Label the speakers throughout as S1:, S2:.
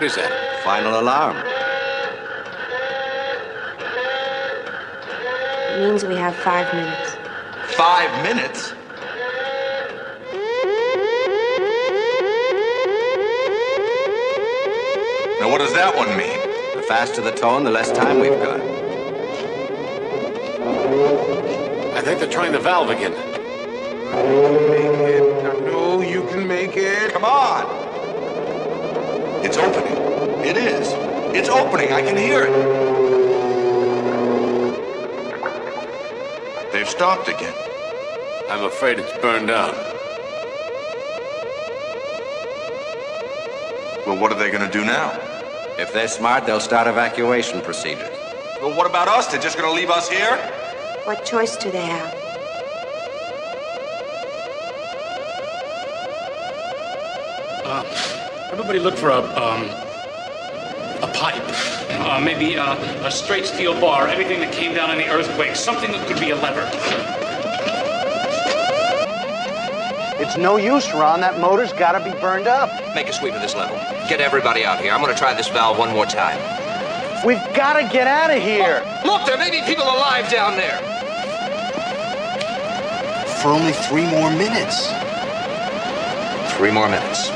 S1: What is that?
S2: Final alarm.
S3: It means we have 5 minutes.
S2: 5 minutes?
S4: Now, what does that one mean?
S2: The faster the tone, the less time we've got.
S1: I think they're trying the valve again.
S4: Make it. I know you can make it. Come on. It's opening. It is. It's opening. I can hear it. They've stopped again.
S1: I'm afraid it's burned out.
S4: Well, what are they going to do now?
S2: If they're smart, they'll start evacuation procedures.
S4: Well, what about us? They're just going to leave us here?
S3: What choice do they have?
S5: Everybody look for a pipe. Maybe a straight steel bar, anything that came down in the earthquake, something that could be a lever.
S6: It's no use, Ron. That motor's gotta be burned up.
S2: Make a sweep of this level. Get everybody out here. I'm gonna try this valve one more time.
S6: We've gotta get out of here.
S2: Look, there may be people alive down there.
S6: For only 3 more minutes.
S2: 3 more minutes.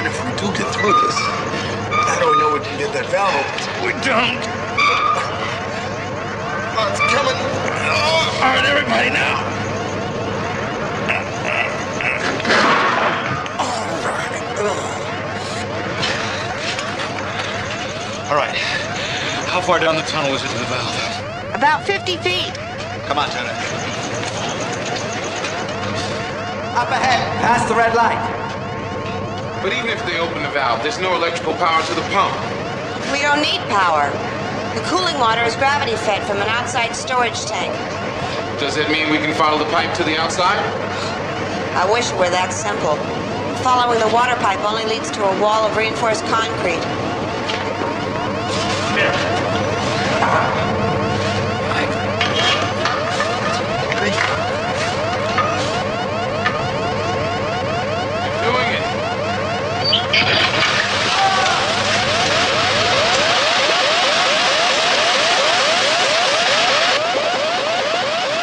S4: And if we do get through this, I don't know we can get that valve open.
S5: We don't.
S4: Oh, it's coming.
S5: All right, everybody now. All right. How far down the tunnel is it to the valve?
S3: About 50 feet.
S2: Come on, Turner. Up ahead, past the red light.
S7: But even if they open the valve, there's no electrical power to the pump.
S3: We don't need power. The cooling water is gravity fed from an outside storage tank.
S7: Does that mean we can follow the pipe to the outside?
S3: I wish it were that simple. Following the water pipe only leads to a wall of reinforced concrete.
S7: Doing it.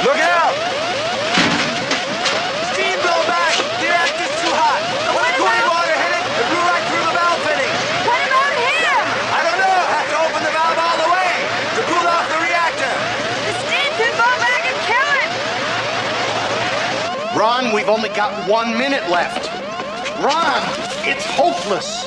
S6: Look out! Steam blow back! The reactor's too hot! When the cooling water hit it, it blew right through the valve fitting!
S3: What about him?
S6: I don't know! Have to open the valve all the way to cool off the reactor!
S3: The steam could go back and kill it.
S6: Ron, we've only got 1 minute left. Ron, it's hopeless.